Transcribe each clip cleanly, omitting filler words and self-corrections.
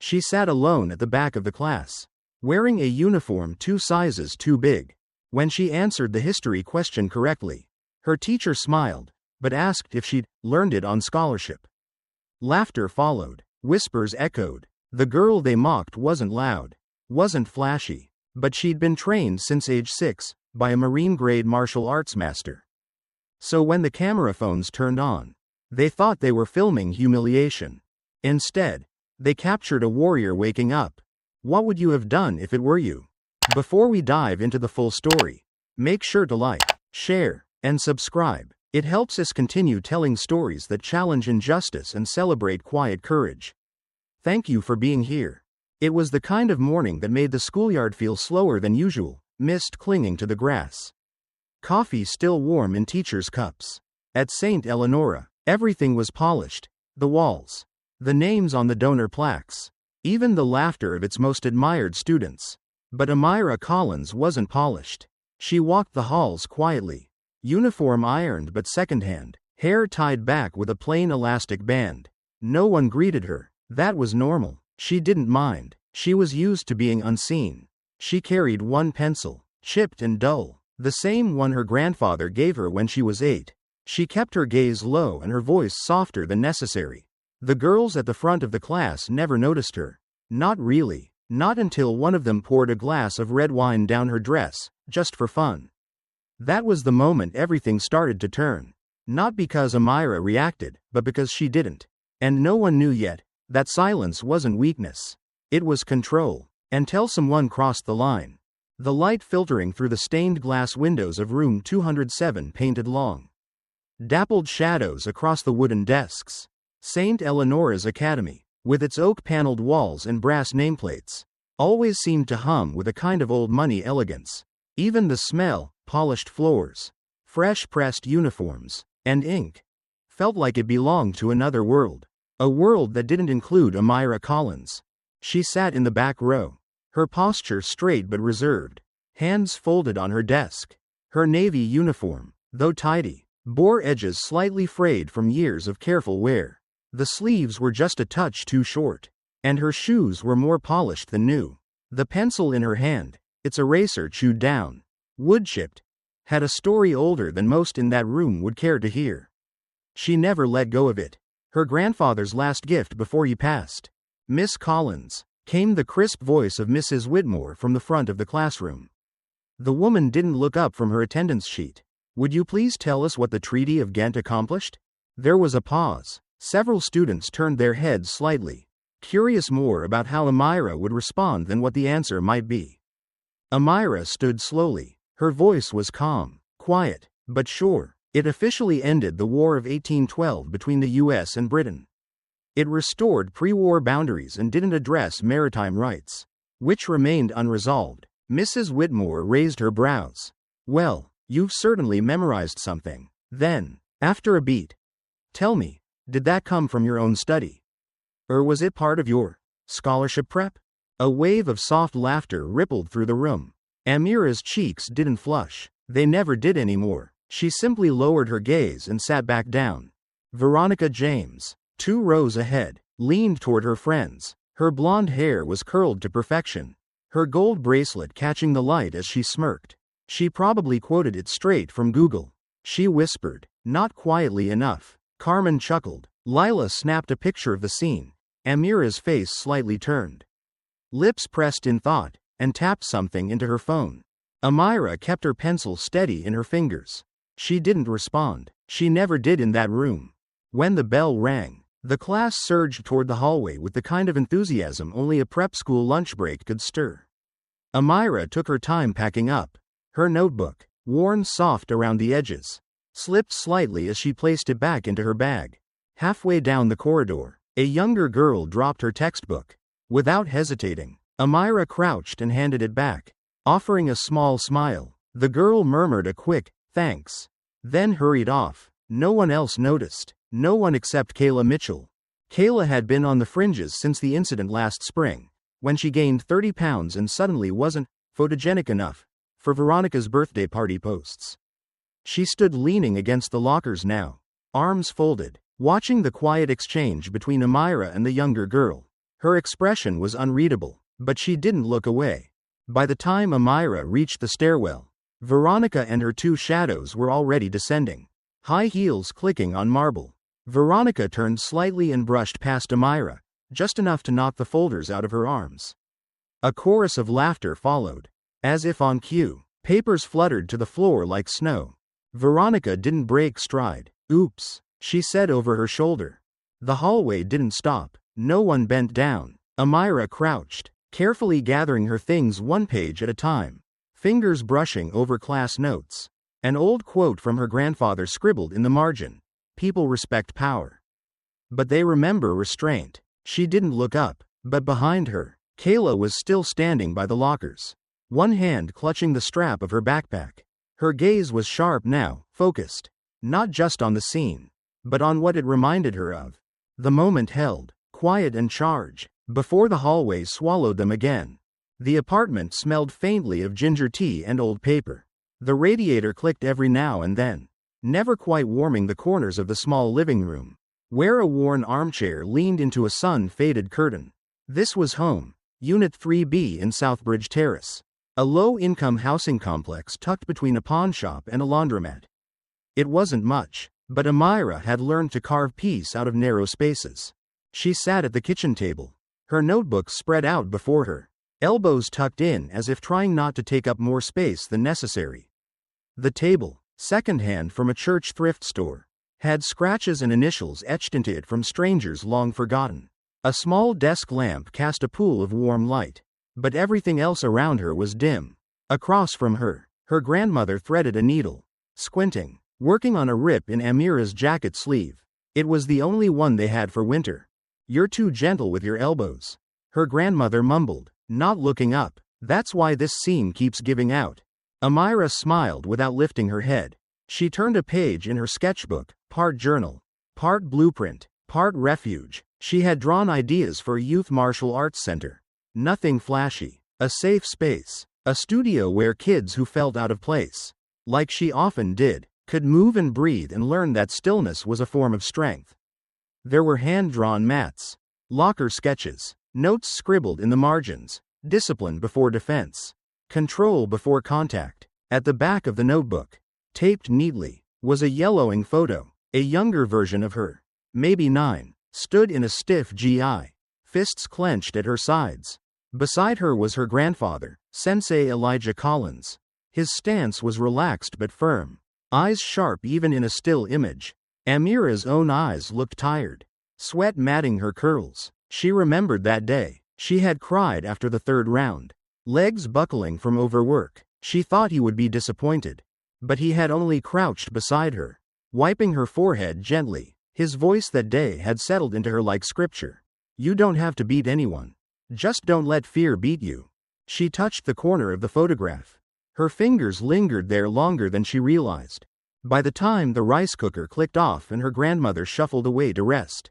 She sat alone at the back of the class, wearing a uniform 2 sizes too big. When she answered the history question correctly, her teacher smiled, but asked if she'd learned it on scholarship. Laughter followed. Whispers echoed. The girl they mocked wasn't loud, wasn't flashy, but she'd been trained since age 6 by a Marine-grade martial arts master. So when the camera phones turned on, they thought they were filming humiliation. Instead, they captured a warrior waking up. What would you have done if it were you? Before we dive into the full story, make sure to like, share, and subscribe. It helps us continue telling stories that challenge injustice and celebrate quiet courage. Thank you for being here. It was the kind of morning that made the schoolyard feel slower than usual, mist clinging to the grass. Coffee still warm in teachers' cups. At St. Eleonora, everything was polished. The walls, the names on the donor plaques, even the laughter of its most admired students. But Amira Collins wasn't polished. She walked the halls quietly, uniform ironed but secondhand, hair tied back with a plain elastic band. No one greeted her. That was normal. She didn't mind. She was used to being unseen. She carried one pencil, chipped and dull, the same one her grandfather gave her when she was 8. She kept her gaze low and her voice softer than necessary. The girls at the front of the class never noticed her. Not really. Not until one of them poured a glass of red wine down her dress, just for fun. That was the moment everything started to turn. Not because Amira reacted, but because she didn't. And no one knew yet that silence wasn't weakness. It was control. Until someone crossed the line. The light filtering through the stained glass windows of room 207 painted long, dappled shadows across the wooden desks. St. Eleonora's Academy, with its oak-paneled walls and brass nameplates, always seemed to hum with a kind of old-money elegance. Even the smell, polished floors, fresh-pressed uniforms, and ink, felt like it belonged to another world. A world that didn't include Amira Collins. She sat in the back row, her posture straight but reserved, hands folded on her desk. Her navy uniform, though tidy, bore edges slightly frayed from years of careful wear. The sleeves were just a touch too short, and her shoes were more polished than new. The pencil in her hand, its eraser chewed down, wood-chipped, had a story older than most in that room would care to hear. She never let go of it. Her grandfather's last gift before he passed. "Miss Collins," came the crisp voice of Mrs. Whitmore from the front of the classroom. The woman didn't look up from her attendance sheet. "Would you please tell us what the Treaty of Ghent accomplished?" There was a pause. Several students turned their heads slightly, curious more about how Amira would respond than what the answer might be. Amira stood slowly. Her voice was calm, quiet, but sure. It officially ended the War of 1812 between the US and Britain. It restored pre-war boundaries and didn't address maritime rights, which remained unresolved. Mrs. Whitmore raised her brows. "Well, you've certainly memorized something." Then, after a beat, "Tell me, did that come from your own study? Or was it part of your scholarship prep?" A wave of soft laughter rippled through the room. Amira's cheeks didn't flush. They never did anymore. She simply lowered her gaze and sat back down. Veronica James, 2 rows ahead, leaned toward her friends. Her blonde hair was curled to perfection, her gold bracelet catching the light as she smirked. She probably quoted it straight from Google. She whispered, not quietly enough. Carmen chuckled. Lila snapped a picture of the scene. Amira's face slightly turned, lips pressed in thought, and tapped something into her phone. Amira kept her pencil steady in her fingers. She didn't respond. She never did in that room. When the bell rang, the class surged toward the hallway with the kind of enthusiasm only a prep school lunch break could stir. Amira took her time packing up. Her notebook, worn soft around the edges, slipped slightly as she placed it back into her bag. Halfway down the corridor, a younger girl dropped her textbook. Without hesitating, Amira crouched and handed it back, offering a small smile. The girl murmured a quick, "Thanks," then hurried off. No one else noticed. No one except Kayla Mitchell. Kayla had been on the fringes since the incident last spring, when she gained 30 pounds and suddenly wasn't photogenic enough for Veronica's birthday party posts. She stood leaning against the lockers now, arms folded, watching the quiet exchange between Amira and the younger girl. Her expression was unreadable, but she didn't look away. By the time Amira reached the stairwell, Veronica and her two shadows were already descending, high heels clicking on marble. Veronica turned slightly and brushed past Amira, just enough to knock the folders out of her arms. A chorus of laughter followed. As if on cue, papers fluttered to the floor like snow. Veronica didn't break stride. "Oops," she said over her shoulder. The hallway didn't stop. No one bent down. Amira crouched, carefully gathering her things one page at a time, fingers brushing over class notes. An old quote from her grandfather scribbled in the margin: "People respect power, but they remember restraint." She didn't look up, but behind her, Kayla was still standing by the lockers, one hand clutching the strap of her backpack. Her gaze was sharp now, focused, not just on the scene, but on what it reminded her of. The moment held, quiet and charged, before the hallway swallowed them again. The apartment smelled faintly of ginger tea and old paper. The radiator clicked every now and then, never quite warming the corners of the small living room, where a worn armchair leaned into a sun-faded curtain. This was home, Unit 3B in Southbridge Terrace, a low-income housing complex tucked between a pawnshop and a laundromat. It wasn't much, but Amira had learned to carve peace out of narrow spaces. She sat at the kitchen table, her notebook spread out before her, elbows tucked in as if trying not to take up more space than necessary. The table, secondhand from a church thrift store, had scratches and initials etched into it from strangers long forgotten. A small desk lamp cast a pool of warm light, but everything else around her was dim. Across from her, her grandmother threaded a needle, squinting, working on a rip in Amira's jacket sleeve. It was the only one they had for winter. "You're too gentle with your elbows," her grandmother mumbled, not looking up. "That's why this seam keeps giving out." Amira smiled without lifting her head. She turned a page in her sketchbook, part journal, part blueprint, part refuge. She had drawn ideas for a youth martial arts center. Nothing flashy. A safe space. A studio where kids who felt out of place, like she often did, could move and breathe and learn that stillness was a form of strength. There were hand-drawn mats, locker sketches, notes scribbled in the margins: discipline before defense, control before contact. At the back of the notebook, taped neatly, was a yellowing photo. A younger version of her, maybe 9, stood in a stiff GI, fists clenched at her sides. Beside her was her grandfather, Sensei Elijah Collins. His stance was relaxed but firm, eyes sharp even in a still image. Amira's own eyes looked tired, sweat matting her curls. She remembered that day. She had cried after the third round, legs buckling from overwork. She thought he would be disappointed, but he had only crouched beside her, wiping her forehead gently. His voice that day had settled into her like scripture. "You don't have to beat anyone. Just don't let fear beat you." She touched the corner of the photograph. Her fingers lingered there longer than she realized. By the time the rice cooker clicked off and her grandmother shuffled away to rest,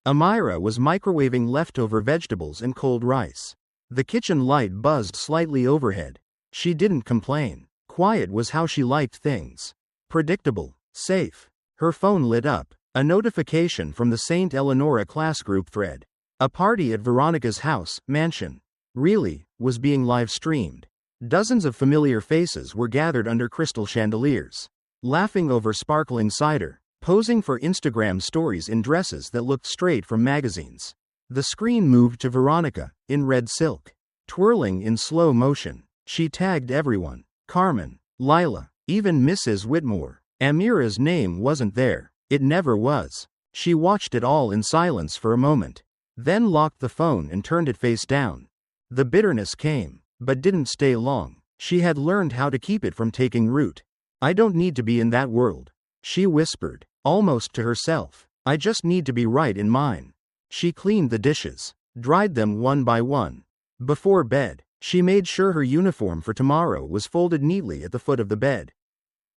Amira was microwaving leftover vegetables and cold rice. The kitchen light buzzed slightly overhead. She didn't complain. Quiet was how she liked things. Predictable, safe. Her phone lit up. A notification from the St. Eleonora class group thread. A party at Veronica's house, mansion, really, was being live-streamed. Dozens of familiar faces were gathered under crystal chandeliers, laughing over sparkling cider, posing for Instagram stories in dresses that looked straight from magazines. The screen moved to Veronica, in red silk, twirling in slow motion. She tagged everyone: Carmen, Lila, even Mrs. Whitmore. Amira's name wasn't there. It never was. She watched it all in silence for a moment, then locked the phone and turned it face down. The bitterness came, but didn't stay long. She had learned how to keep it from taking root. "I don't need to be in that world," she whispered, almost to herself. "I just need to be right in mine." She cleaned the dishes, dried them one by one. Before bed, she made sure her uniform for tomorrow was folded neatly at the foot of the bed.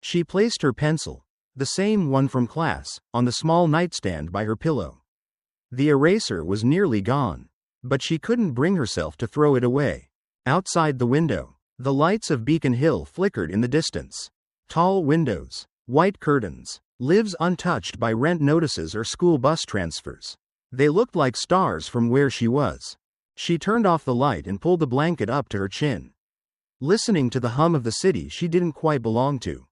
She placed her pencil, the same one from class, on the small nightstand by her pillow. The eraser was nearly gone, but she couldn't bring herself to throw it away. Outside the window, the lights of Beacon Hill flickered in the distance. Tall windows, white curtains, lives untouched by rent notices or school bus transfers. They looked like stars from where she was. She turned off the light and pulled the blanket up to her chin, listening to the hum of the city she didn't quite belong to.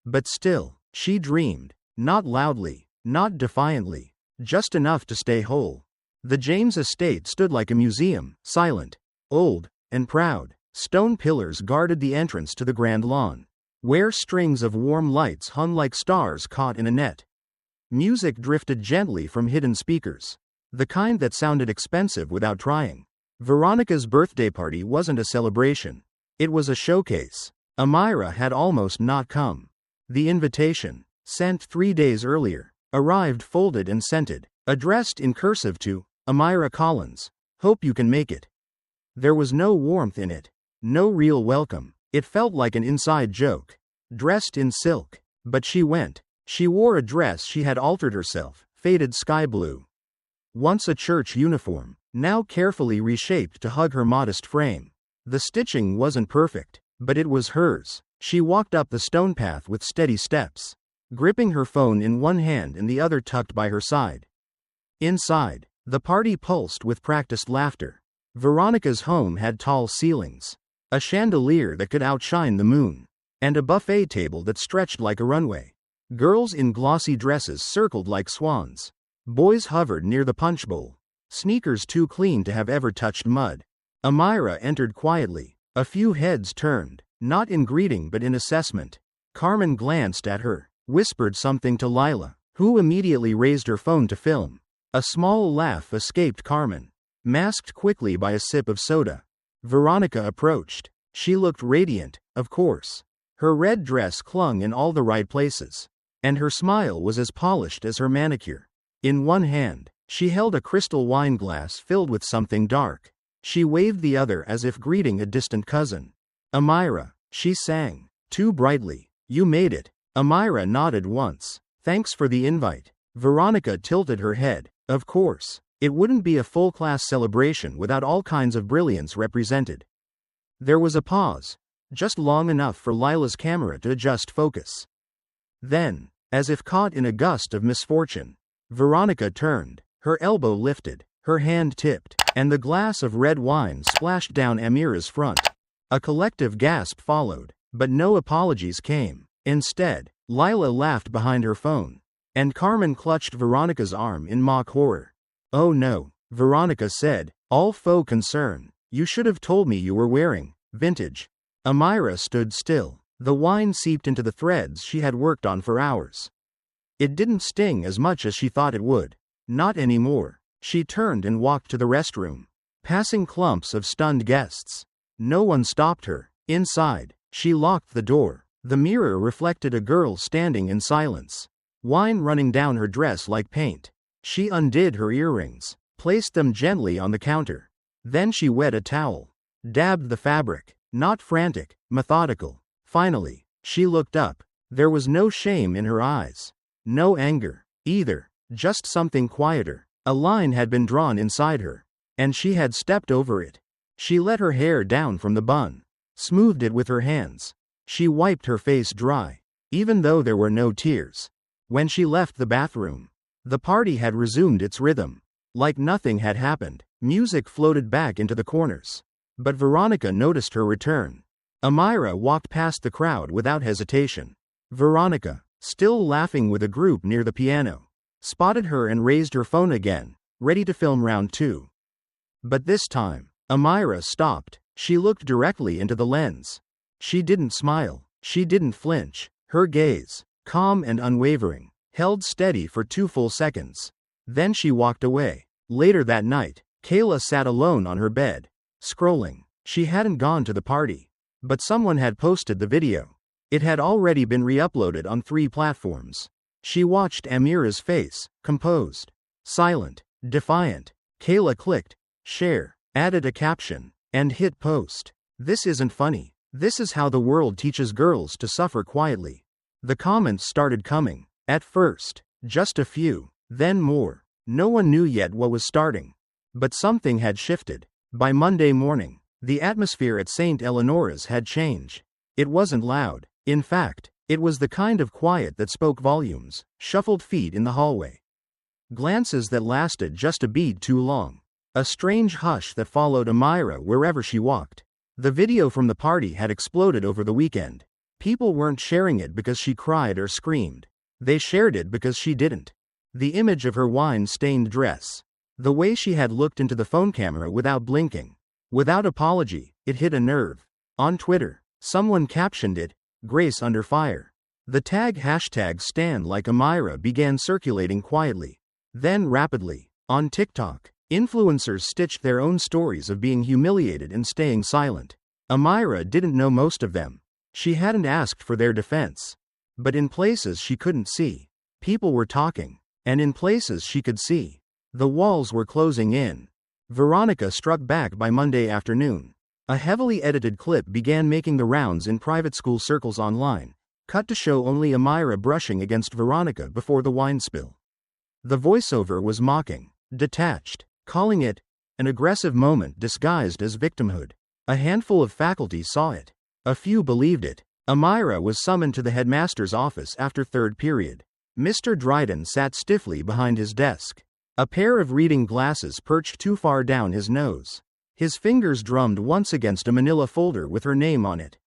But still, she dreamed, not loudly, not defiantly, just enough to stay whole. The James estate stood like a museum, silent, old, and proud. Stone pillars guarded the entrance to the grand lawn, where strings of warm lights hung like stars caught in a net. Music drifted gently from hidden speakers, the kind that sounded expensive without trying. Veronica's birthday party wasn't a celebration. It was a showcase. Amira had almost not come. The invitation, sent 3 days earlier, arrived folded and scented, addressed in cursive to Amira Collins. Hope you can make it. There was no warmth in it. No real welcome. It felt like an inside joke. Dressed in silk. But she went. She wore a dress she had altered herself, faded sky blue. Once a church uniform, now carefully reshaped to hug her modest frame. The stitching wasn't perfect, but it was hers. She walked up the stone path with steady steps, gripping her phone in one hand and the other tucked by her side. Inside, the party pulsed with practiced laughter. Veronica's home had tall ceilings, a chandelier that could outshine the moon, and a buffet table that stretched like a runway. Girls in glossy dresses circled like swans. Boys hovered near the punch bowl, sneakers too clean to have ever touched mud. Amira entered quietly. A few heads turned, not in greeting but in assessment. Carmen glanced at her, whispered something to Lila, who immediately raised her phone to film. A small laugh escaped Carmen, masked quickly by a sip of soda. Veronica approached. She looked radiant, of course. Her red dress clung in all the right places, and her smile was as polished as her manicure. In one hand, she held a crystal wine glass filled with something dark. She waved the other as if greeting a distant cousin. Amira, she sang, too brightly. You made it. Amira nodded once. Thanks for the invite. Veronica tilted her head. Of course. It wouldn't be a full-class celebration without all kinds of brilliance represented. There was a pause, just long enough for Lila's camera to adjust focus. Then, as if caught in a gust of misfortune, Veronica turned, her elbow lifted, her hand tipped, and the glass of red wine splashed down Amira's front. A collective gasp followed, but no apologies came. Instead, Lila laughed behind her phone, and Carmen clutched Veronica's arm in mock horror. Oh no, Veronica said, all faux concern. You should have told me you were wearing vintage. Amira stood still. The wine seeped into the threads she had worked on for hours. It didn't sting as much as she thought it would. Not anymore. She turned and walked to the restroom, passing clumps of stunned guests. No one stopped her. Inside, she locked the door. The mirror reflected a girl standing in silence, wine running down her dress like paint. She undid her earrings, placed them gently on the counter. Then she wet a towel, dabbed the fabric, not frantic, methodical. Finally, she looked up. There was no shame in her eyes. No anger, either, just something quieter. A line had been drawn inside her, and she had stepped over it. She let her hair down from the bun, smoothed it with her hands. She wiped her face dry, even though there were no tears. When she left the bathroom, the party had resumed its rhythm. Like nothing had happened, music floated back into the corners. But Veronica noticed her return. Amira walked past the crowd without hesitation. Veronica, still laughing with a group near the piano, spotted her and raised her phone again, ready to film round 2. But this time, Amira stopped. She looked directly into the lens. She didn't smile. She didn't flinch. Her gaze, calm and unwavering, held steady for 2 full seconds. Then she walked away. Later that night, Kayla sat alone on her bed, scrolling. She hadn't gone to the party, but someone had posted the video. It had already been re-uploaded on 3 platforms. She watched Amira's face, composed, silent, defiant. Kayla clicked share, added a caption, and hit post. This isn't funny. This is how the world teaches girls to suffer quietly. The comments started coming. At first, just a few, then more. No one knew yet what was starting. But something had shifted. By Monday morning, the atmosphere at St. Eleanor's had changed. It wasn't loud. In fact, it was the kind of quiet that spoke volumes. Shuffled feet in the hallway, Glances that lasted just a beat too long. A strange hush that followed Amira wherever she walked. The video from the party had exploded over the weekend. People weren't sharing it because she cried or screamed. They shared it because she didn't. The image of her wine-stained dress. The way she had looked into the phone camera without blinking. Without apology, it hit a nerve. On Twitter, someone captioned it, "Grace under fire." The tag hashtag #StanLikeAmira began circulating quietly. Then rapidly. On TikTok, influencers stitched their own stories of being humiliated and staying silent. Amira didn't know most of them. She hadn't asked for their defense. But in places she couldn't see, people were talking. And in places she could see, the walls were closing in. Veronica struck back by Monday afternoon. A heavily edited clip began making the rounds in private school circles online, cut to show only Amira brushing against Veronica before the wine spill. The voiceover was mocking, detached, calling it an aggressive moment disguised as victimhood. A handful of faculty saw it. A few believed it. Amira was summoned to the headmaster's office after third period. Mr. Dryden sat stiffly behind his desk. A pair of reading glasses perched too far down his nose. His fingers drummed once against a manila folder with her name on it.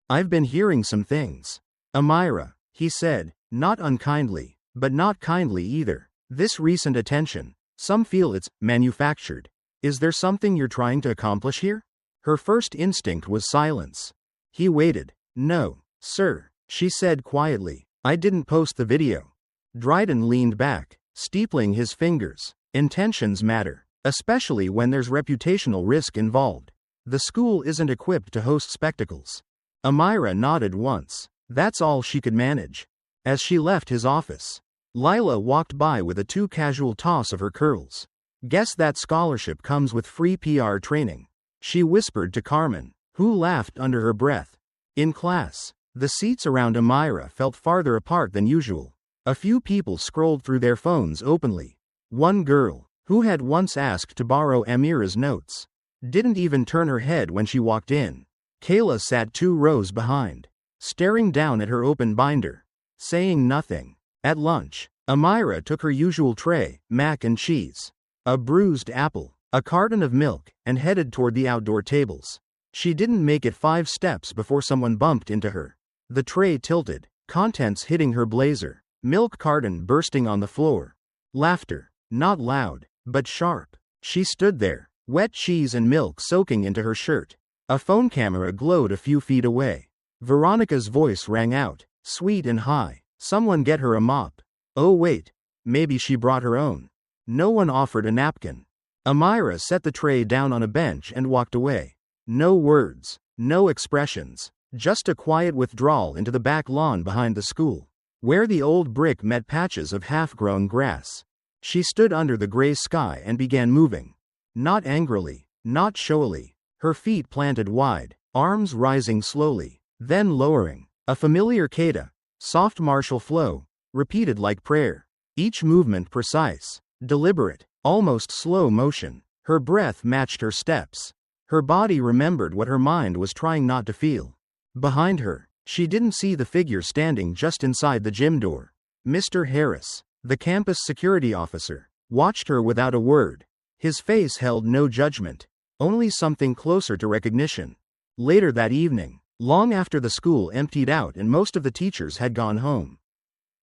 "I've been hearing some things, Amira," he said, not unkindly, but not kindly either. "This recent attention, some feel it's manufactured. Is there something you're trying to accomplish here?" Her first instinct was silence. He waited. "No, sir," she said quietly. "I didn't post the video." Dryden leaned back, steepling his fingers. Intentions matter, especially when there's reputational risk involved. The school isn't equipped to host spectacles. Amira nodded once. That's all she could manage. As she left his office, Lila walked by with a too casual toss of her curls. "Guess that scholarship comes with free PR training," she whispered to Carmen, who laughed under her breath. In class, the seats around Amira felt farther apart than usual. A few people scrolled through their phones openly. One girl, who had once asked to borrow Amira's notes, didn't even turn her head when she walked in. Kayla sat 2 rows behind, staring down at her open binder, saying nothing. At lunch, Amira took her usual tray, mac and cheese, a bruised apple, a carton of milk, and headed toward the outdoor tables. She didn't make it 5 steps before someone bumped into her. The tray tilted, contents hitting her blazer, milk carton bursting on the floor. Laughter, not loud, but sharp. She stood there, wet cheese and milk soaking into her shirt. A phone camera glowed a few feet away. Veronica's voice rang out, sweet and high. "Someone get her a mop." Oh wait, maybe she brought her own. No one offered a napkin. Amira set the tray down on a bench and walked away. No words, no expressions, just a quiet withdrawal into the back lawn behind the school, where the old brick met patches of half-grown grass. She stood under the gray sky and began moving. Not angrily, not showily, her feet planted wide, arms rising slowly, then lowering. A familiar kata, soft martial flow, repeated like prayer. Each movement precise, deliberate, almost slow motion. Her breath matched her steps. Her body remembered what her mind was trying not to feel. Behind her, she didn't see the figure standing just inside the gym door. Mr. Harris, the campus security officer, watched her without a word. His face held no judgment, only something closer to recognition. Later that evening, long after the school emptied out and most of the teachers had gone home,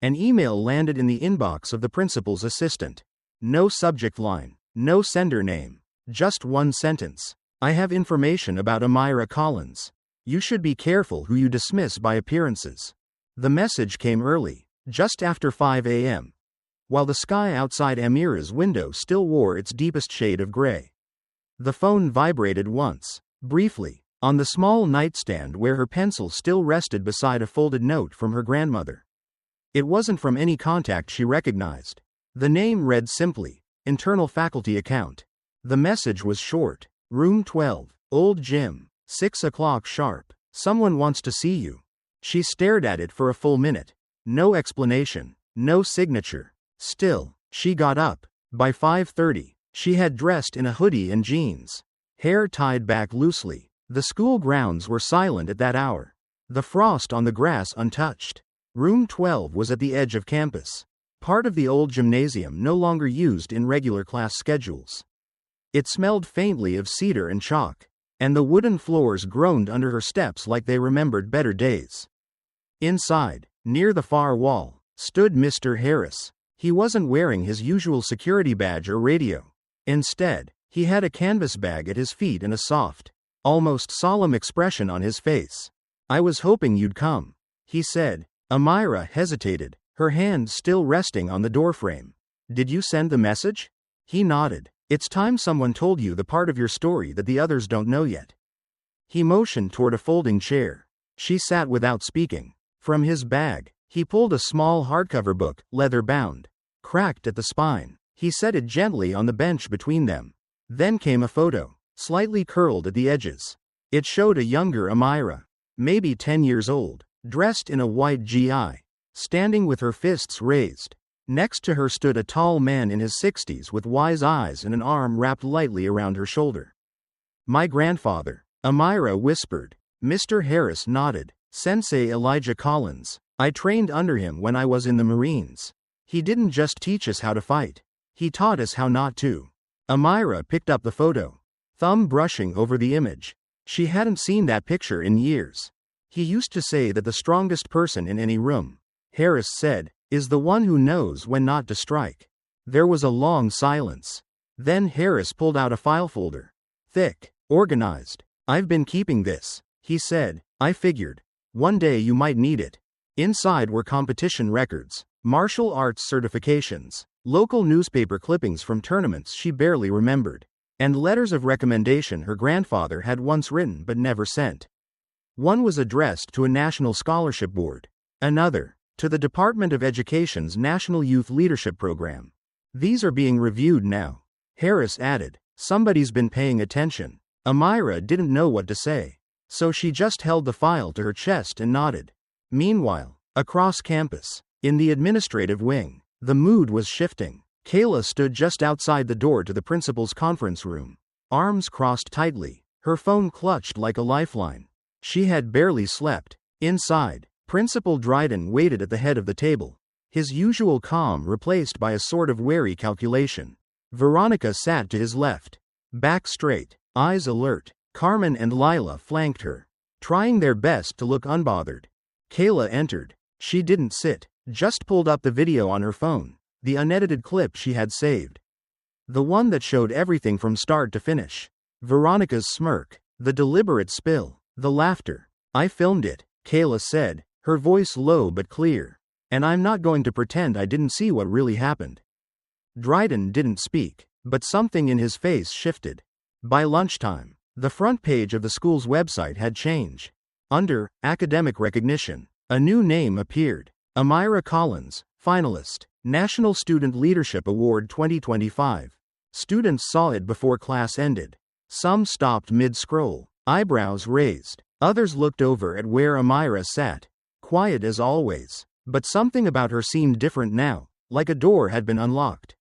an email landed in the inbox of the principal's assistant. No subject line, no sender name, just one sentence. "I have information about Amira Collins. You should be careful who you dismiss by appearances." The message came early, just after 5 a.m., while the sky outside Amira's window still wore its deepest shade of gray. The phone vibrated once, briefly, on the small nightstand where her pencil still rested beside a folded note from her grandmother. It wasn't from any contact she recognized. The name read simply, "Internal faculty account." The message was short. "Room 12, Old Gym, 6 o'clock sharp. Someone wants to see you." She stared at it for a full minute. No explanation, no signature. Still, she got up. By 5:30, she had dressed in a hoodie and jeans, hair tied back loosely. The school grounds were silent at that hour. The frost on the grass untouched. Room 12 was at the edge of campus. part of the old gymnasium no longer used in regular class schedules. It smelled faintly of cedar and chalk, and the wooden floors groaned under her steps like they remembered better days. Inside, near the far wall, stood Mr. Harris. He wasn't wearing his usual security badge or radio. Instead, he had a canvas bag at his feet and a soft, almost solemn expression on his face. "I was hoping you'd come," he said. Amira hesitated, her hand still resting on the doorframe. "Did you send the message?" He nodded. "It's time someone told you the part of your story that the others don't know yet." He motioned toward a folding chair. She sat without speaking. From his bag, he pulled a small hardcover book, leather-bound, cracked at the spine. He set it gently on the bench between them. Then came a photo, slightly curled at the edges. It showed a younger Amira, maybe 10 years old, dressed in a white GI, standing with her fists raised. Next to her stood a tall man in his 60s with wise eyes and an arm wrapped lightly around her shoulder. "My grandfather," Amira whispered. Mr. Harris nodded. "Sensei Elijah Collins. I trained under him when I was in the Marines. He didn't just teach us how to fight. He taught us how not to." Amira picked up the photo, thumb brushing over the image. She hadn't seen that picture in years. "He used to say that the strongest person in any room," Harris said, "is the one who knows when not to strike." There was a long silence. Then Harris pulled out a file folder. Thick, organized. "I've been keeping this," he said. "I figured one day you might need it." Inside were competition records, martial arts certifications, local newspaper clippings from tournaments she barely remembered, and letters of recommendation her grandfather had once written but never sent. One was addressed to a national scholarship board. Another, to the Department of Education's National Youth Leadership Program. "These are being reviewed now," Harris added. "Somebody's been paying attention." Amira didn't know what to say, so she just held the file to her chest and nodded. Meanwhile, across campus, in the administrative wing, the mood was shifting. Kayla stood just outside the door to the principal's conference room, arms crossed tightly, her phone clutched like a lifeline. She had barely slept. Inside, Principal Dryden waited at the head of the table, his usual calm replaced by a sort of wary calculation. Veronica sat to his left, back straight, eyes alert. Carmen and Lila flanked her, trying their best to look unbothered. Kayla entered. She didn't sit, just pulled up the video on her phone, the unedited clip she had saved. The one that showed everything from start to finish. Veronica's smirk, the deliberate spill, the laughter. "I filmed it," Kayla said, her voice low but clear. "And I'm not going to pretend I didn't see what really happened." Dryden didn't speak, but something in his face shifted. By lunchtime, the front page of the school's website had changed. Under academic recognition, a new name appeared. Amira Collins, finalist, National Student Leadership Award 2025. Students saw it before class ended. Some stopped mid-scroll, eyebrows raised. Others looked over at where Amira sat, quiet as always. But something about her seemed different now, like a door had been unlocked.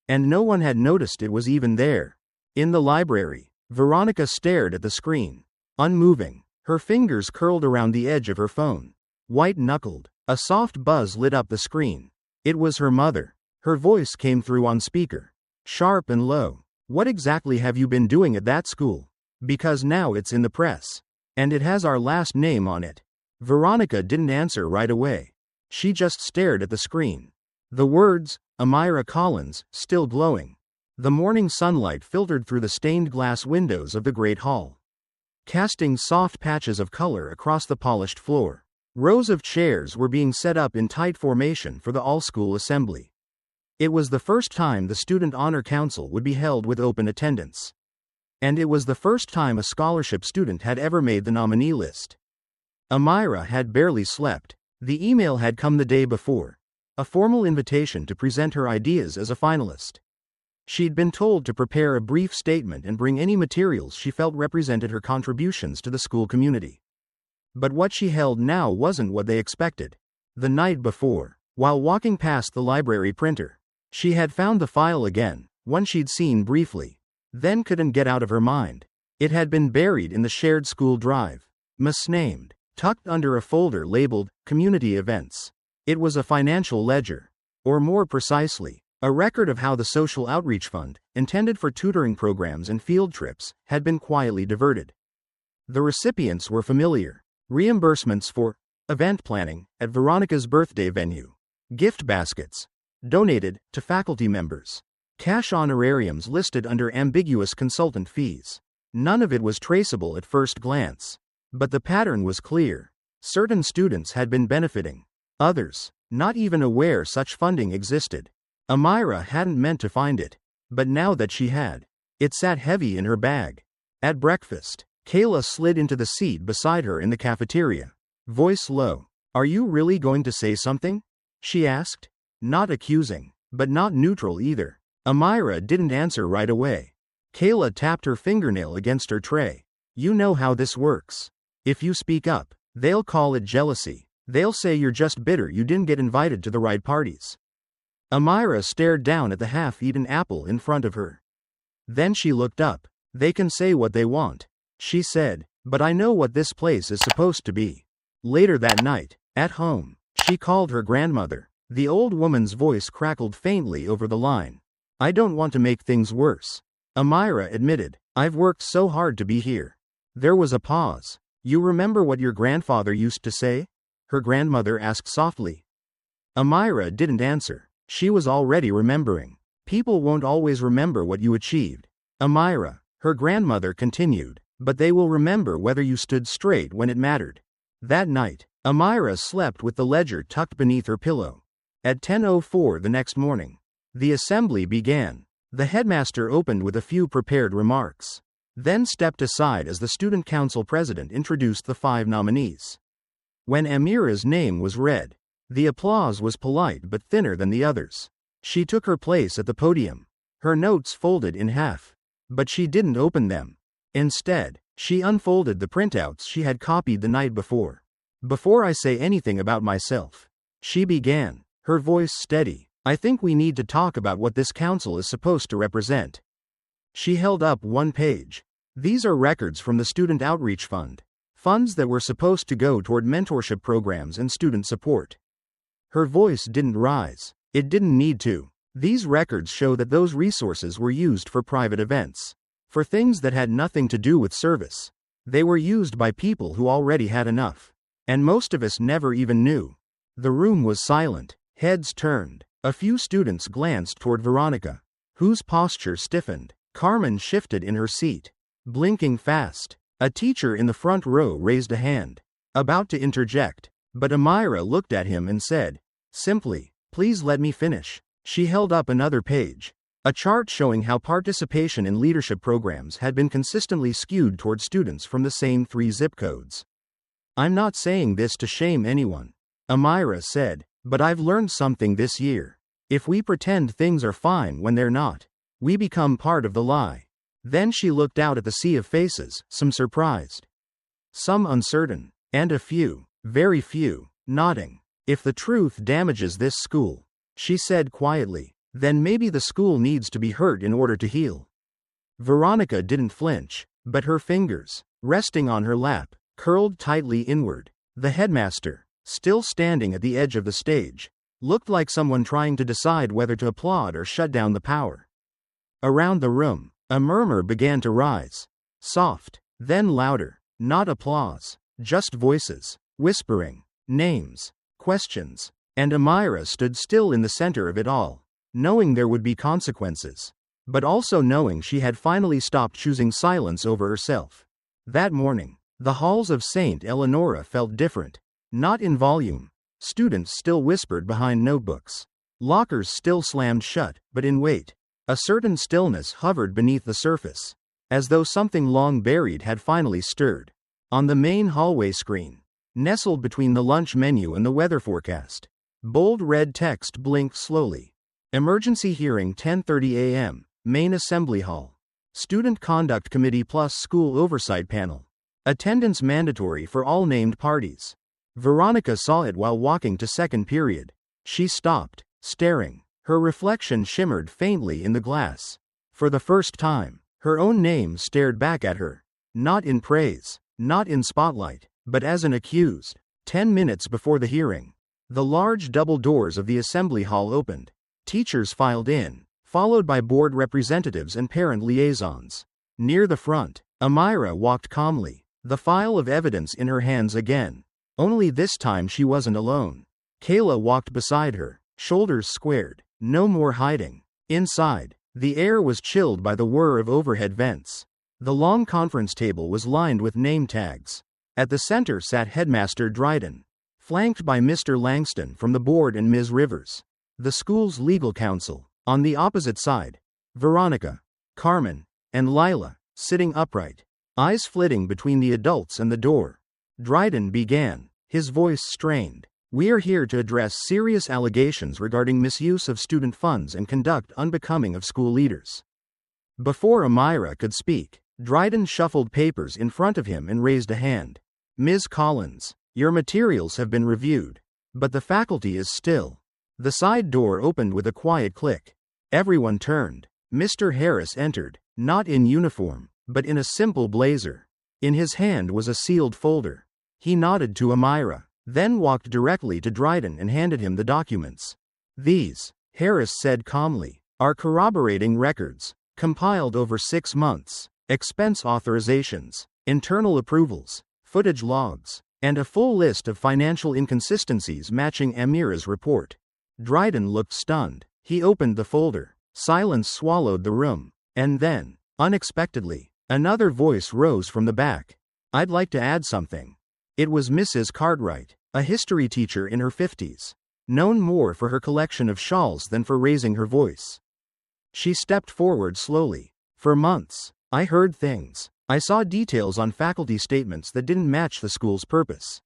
And no one had noticed it was even there. In the library, Veronica stared at the screen, unmoving, her fingers curled around the edge of her phone. White-knuckled, a soft buzz lit up the screen. It was her mother. Her voice came through on speaker, sharp and low. "What exactly have you been doing at that school? Because now it's in the press. And it has our last name on it." Veronica didn't answer right away. She just stared at the screen. The words, Amira Collins, still glowing. The morning sunlight filtered through the stained glass windows of the great hall, casting soft patches of color across the polished floor. Rows of chairs were being set up in tight formation for the all-school assembly. It was the first time the Student Honor Council would be held with open attendance. And it was the first time a scholarship student had ever made the nominee list. Amira had barely slept. The email had come the day before, a formal invitation to present her ideas as a finalist. She'd been told to prepare a brief statement and bring any materials she felt represented her contributions to the school community. But what she held now wasn't what they expected. The night before, while walking past the library printer, she had found the file again, one she'd seen briefly, then couldn't get out of her mind. It had been buried in the shared school drive, misnamed, tucked under a folder labeled Community Events. It was a financial ledger, Or more precisely, a record of how the social outreach fund, intended for tutoring programs and field trips, had been quietly diverted. The recipients were familiar. Reimbursements for event planning at Veronica's birthday venue. Gift baskets donated to faculty members. Cash honorariums listed under ambiguous consultant fees. None of it was traceable at first glance. But the pattern was clear. Certain students had been benefiting. Others, not even aware such funding existed. Amira hadn't meant to find it. But now that she had, it sat heavy in her bag. At breakfast, Kayla slid into the seat beside her in the cafeteria. Voice low. "Are you really going to say something?" she asked. Not accusing, but not neutral either. Amira didn't answer right away. Kayla tapped her fingernail against her tray. "You know how this works. If you speak up, they'll call it jealousy. They'll say you're just bitter you didn't get invited to the right parties." Amira stared down at the half-eaten apple in front of her. Then she looked up. "They can say what they want," she said, "but I know what this place is supposed to be." Later that night, at home, she called her grandmother. The old woman's voice crackled faintly over the line. "I don't want to make things worse," Amira admitted. "I've worked so hard to be here." There was a pause. "You remember what your grandfather used to say?" her grandmother asked softly. Amira didn't answer. She was already remembering. "People won't always remember what you achieved, Amira," her grandmother continued, "but they will remember whether you stood straight when it mattered." That night, Amira slept with the ledger tucked beneath her pillow. At 10:04 the next morning, the assembly began. The headmaster opened with a few prepared remarks, then stepped aside as the student council president introduced the 5 nominees. When Amira's name was read, the applause was polite but thinner than the others. She took her place at the podium, her notes folded in half. But she didn't open them. Instead, she unfolded the printouts she had copied the night before. "Before I say anything about myself," she began, her voice steady, "I think we need to talk about what this council is supposed to represent." She held up one page. "These are records from the Student Outreach Fund. Funds that were supposed to go toward mentorship programs and student support." Her voice didn't rise. It didn't need to. These records show that those resources were used for private events. For things that had nothing to do with service. They were used by people who already had enough. And most of us never even knew. The room was silent. Heads turned. A few students glanced toward Veronica, whose posture stiffened. Carmen shifted in her seat, blinking fast. A teacher in the front row raised a hand, about to interject, but Amira looked at him and said, simply, "Please let me finish." She held up another page, a chart showing how participation in leadership programs had been consistently skewed toward students from the same 3 zip codes. "I'm not saying this to shame anyone," Amira said, "but I've learned something this year. If we pretend things are fine when they're not, we become part of the lie." Then she looked out at the sea of faces, some surprised, some uncertain, and a few, very few, nodding. "If the truth damages this school," she said quietly, "then maybe the school needs to be hurt in order to heal." Veronica didn't flinch, but her fingers, resting on her lap, curled tightly inward. The headmaster, still standing at the edge of the stage, looked like someone trying to decide whether to applaud or shut down the power. Around the room, a murmur began to rise. Soft, then louder. Not applause, just voices, whispering, names, questions. And Amira stood still in the center of it all, knowing there would be consequences, but also knowing she had finally stopped choosing silence over herself. That morning, the halls of St. Eleonora felt different. Not in volume. Students still whispered behind notebooks. Lockers still slammed shut, but in weight. A certain stillness hovered beneath the surface, as though something long buried had finally stirred. On the main hallway screen, nestled between the lunch menu and the weather forecast, bold red text blinked slowly. Emergency hearing 10:30 a.m., Main Assembly Hall. Student Conduct Committee plus School Oversight Panel. Attendance mandatory for all named parties. Veronica saw it while walking to second period. She stopped, staring. Her reflection shimmered faintly in the glass. For the first time, her own name stared back at her. Not in praise, not in spotlight, but as an accused. 10 minutes before the hearing, The large double doors of the assembly hall opened. Teachers filed in, followed by board representatives and parent liaisons. Near the front, Amira walked calmly, the file of evidence in her hands again. Only this time she wasn't alone. Kayla walked beside her, shoulders squared. No more hiding. Inside, the air was chilled by the whir of overhead vents. The long conference table was lined with name tags. At the center sat Headmaster Dryden, flanked by Mr. Langston from the board and Ms. Rivers, the school's legal counsel. On the opposite side, Veronica, Carmen, and Lila, sitting upright, eyes flitting between the adults and the door. Dryden began, his voice strained. We are here to address serious allegations regarding misuse of student funds and conduct unbecoming of school leaders. Before Amira could speak, Dryden shuffled papers in front of him and raised a hand. Ms. Collins, your materials have been reviewed, but the faculty is still. The side door opened with a quiet click. Everyone turned. Mr. Harris entered, not in uniform, but in a simple blazer. In his hand was a sealed folder. He nodded to Amira, then walked directly to Dryden and handed him the documents. These, Harris said calmly, are corroborating records, compiled over 6 months, expense authorizations, internal approvals, footage logs, and a full list of financial inconsistencies matching Amira's report. Dryden looked stunned. He opened the folder. Silence swallowed the room. And then, unexpectedly, another voice rose from the back. I'd like to add something. It was Mrs. Cartwright, a history teacher in her 50s, known more for her collection of shawls than for raising her voice. She stepped forward slowly. For months, I heard things. I saw details on faculty statements that didn't match the school's purpose.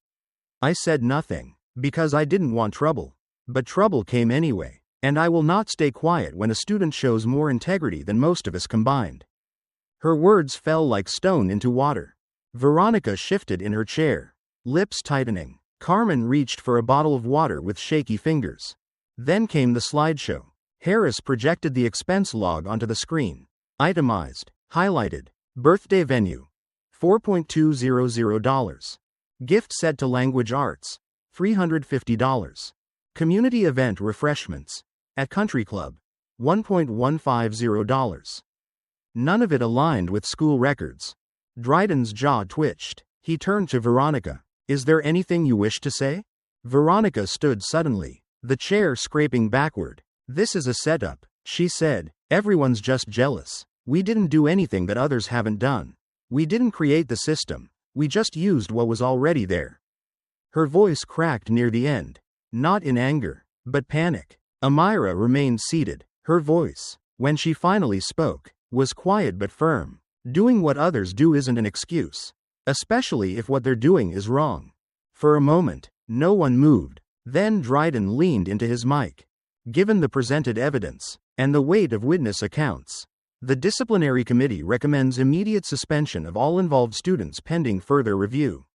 I said nothing, because I didn't want trouble. But trouble came anyway, and I will not stay quiet when a student shows more integrity than most of us combined. Her words fell like stone into water. Veronica shifted in her chair, lips tightening. Carmen reached for a bottle of water with shaky fingers. Then came the slideshow. Harris projected the expense log onto the screen. Itemized, highlighted, birthday venue, $4.200. Gift set to language arts, $350. Community event refreshments, at Country Club, $1.150. None of it aligned with school records. Dryden's jaw twitched. He turned to Veronica. Is there anything you wish to say? Veronica stood suddenly, the chair scraping backward. This is a setup, she said. Everyone's just jealous. We didn't do anything that others haven't done. We didn't create the system. We just used what was already there. Her voice cracked near the end. Not in anger, but panic. Amira remained seated. Her voice, when she finally spoke, was quiet but firm. Doing what others do isn't an excuse, especially if what they're doing is wrong. For a moment, no one moved. Then Dryden leaned into his mic. Given the presented evidence, and the weight of witness accounts, the disciplinary committee recommends immediate suspension of all involved students pending further review.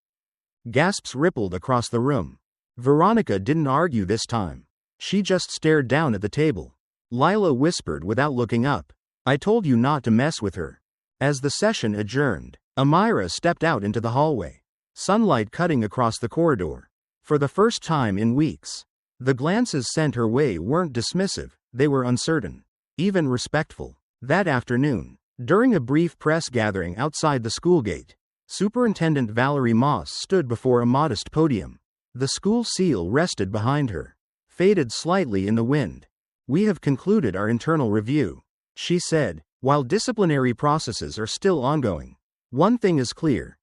Gasps rippled across the room. Veronica didn't argue this time. She just stared down at the table. Lila whispered without looking up. I told you not to mess with her. As the session adjourned, Amira stepped out into the hallway, sunlight cutting across the corridor. For the first time in weeks, the glances sent her way weren't dismissive, they were uncertain, even respectful. That afternoon, during a brief press gathering outside the school gate, Superintendent Valerie Moss stood before a modest podium. The school seal rested behind her, faded slightly in the wind. We have concluded our internal review, she said, while disciplinary processes are still ongoing. One thing is clear.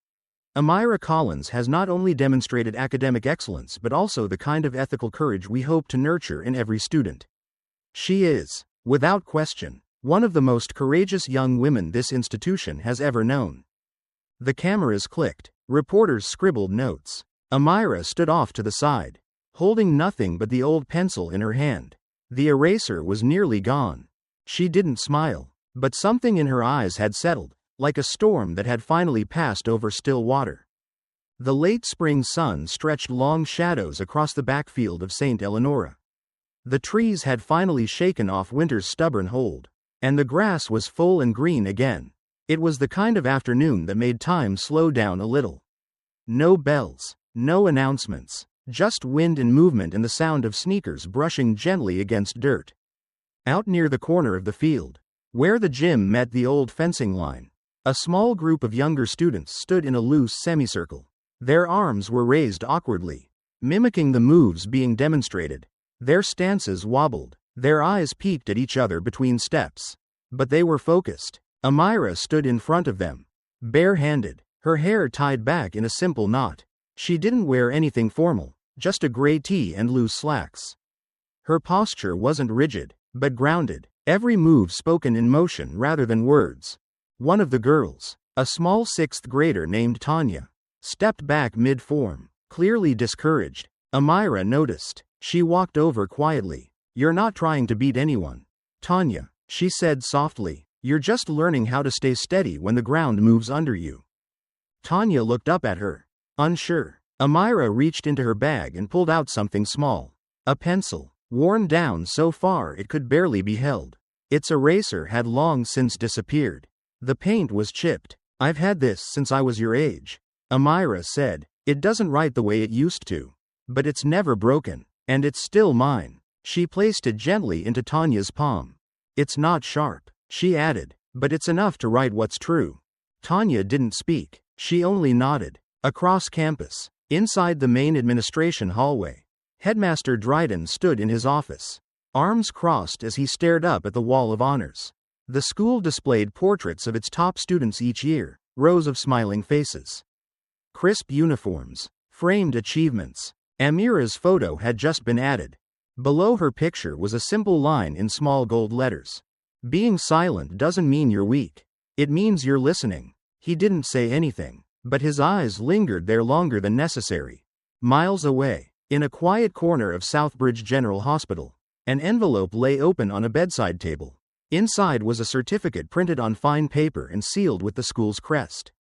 Amira Collins has not only demonstrated academic excellence but also the kind of ethical courage we hope to nurture in every student. She is, without question, one of the most courageous young women this institution has ever known. The cameras clicked. Reporters scribbled notes. Amira stood off to the side, holding nothing but the old pencil in her hand. The eraser was nearly gone. She didn't smile, but something in her eyes had settled, like a storm that had finally passed over still water. The late spring sun stretched long shadows across the backfield of St. Eleonora. The trees had finally shaken off winter's stubborn hold, and the grass was full and green again. It was the kind of afternoon that made time slow down a little. No bells, no announcements, Just wind and movement and the sound of sneakers brushing gently against dirt. Out near the corner of the field, where the gym met the old fencing line, a small group of younger students stood in a loose semicircle. Their arms were raised awkwardly, mimicking the moves being demonstrated. Their stances wobbled. Their eyes peeked at each other between steps. But they were focused. Amira stood in front of them, bare-handed, her hair tied back in a simple knot. She didn't wear anything formal, just a gray tee and loose slacks. Her posture wasn't rigid, but grounded, every move spoken in motion rather than words. One of the girls, a small sixth grader named Tanya, stepped back mid-form, clearly discouraged. Amira noticed. She walked over quietly. "You're not trying to beat anyone, Tanya," she said softly. "You're just learning how to stay steady when the ground moves under you." Tanya looked up at her, unsure. Amira reached into her bag and pulled out something small. A pencil, worn down so far it could barely be held. Its eraser had long since disappeared. The paint was chipped. "I've had this since I was your age," Amira said. "It doesn't write the way it used to. But it's never broken. And it's still mine." She placed it gently into Tanya's palm. "It's not sharp," she added, "but it's enough to write what's true." Tanya didn't speak. She only nodded. Across campus, inside the main administration hallway, Headmaster Dryden stood in his office, arms crossed as he stared up at the wall of honors. The school displayed portraits of its top students each year, rows of smiling faces, crisp uniforms, framed achievements. Amira's photo had just been added. Below her picture was a simple line in small gold letters. "Being silent doesn't mean you're weak. It means you're listening." He didn't say anything, but his eyes lingered there longer than necessary. Miles away, in a quiet corner of Southbridge General Hospital, an envelope lay open on a bedside table. Inside was a certificate printed on fine paper and sealed with the school's crest.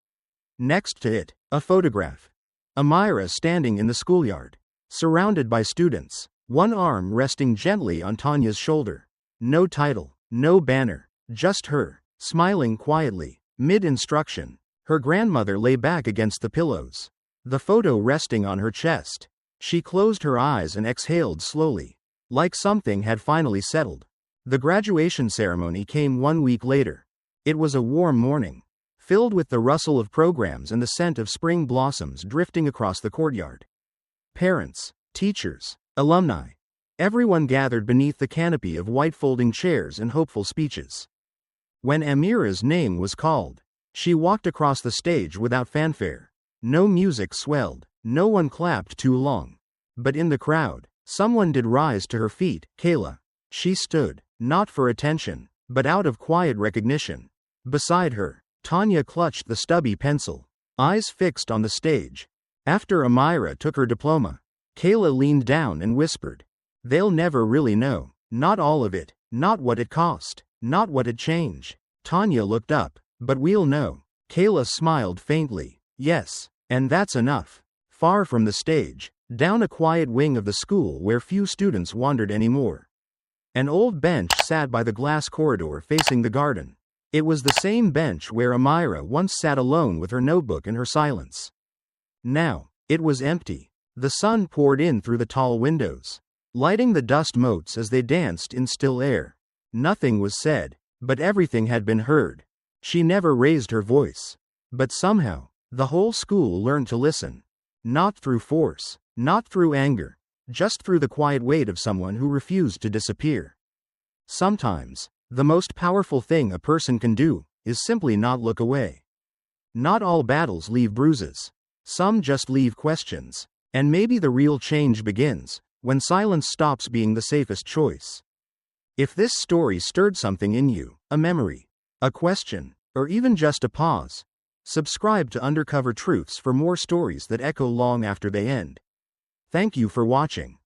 Next to it, a photograph. Amira standing in the schoolyard, surrounded by students, one arm resting gently on Tanya's shoulder. No title, no banner, just her, smiling quietly, mid-instruction. Her grandmother lay back against the pillows, the photo resting on her chest. She closed her eyes and exhaled slowly, like something had finally settled. The graduation ceremony came 1 week later. It was a warm morning, filled with the rustle of programs and the scent of spring blossoms drifting across the courtyard. Parents, teachers, alumni, everyone gathered beneath the canopy of white folding chairs and hopeful speeches. When Amira's name was called, she walked across the stage without fanfare. No music swelled, no one clapped too long. But in the crowd, someone did rise to her feet. Kayla. She stood, not for attention, but out of quiet recognition. Beside her, Tanya clutched the stubby pencil, eyes fixed on the stage. After Amira took her diploma, Kayla leaned down and whispered, "They'll never really know. Not all of it, not what it cost, not what it changed." Tanya looked up. "But we'll know." Kayla smiled faintly. "Yes, and that's enough." Far from the stage, down a quiet wing of the school where few students wandered anymore, an old bench sat by the glass corridor facing the garden. It was the same bench where Amira once sat alone with her notebook and her silence. Now, it was empty. The sun poured in through the tall windows, lighting the dust motes as they danced in still air. Nothing was said, but everything had been heard. She never raised her voice. But somehow, the whole school learned to listen. Not through force, not through anger, just through the quiet weight of someone who refused to disappear. Sometimes, the most powerful thing a person can do is simply not look away. Not all battles leave bruises. Some just leave questions. And maybe the real change begins when silence stops being the safest choice. If this story stirred something in you, a memory, a question, or even just a pause, subscribe to Undercover Truths for more stories that echo long after they end. Thank you for watching.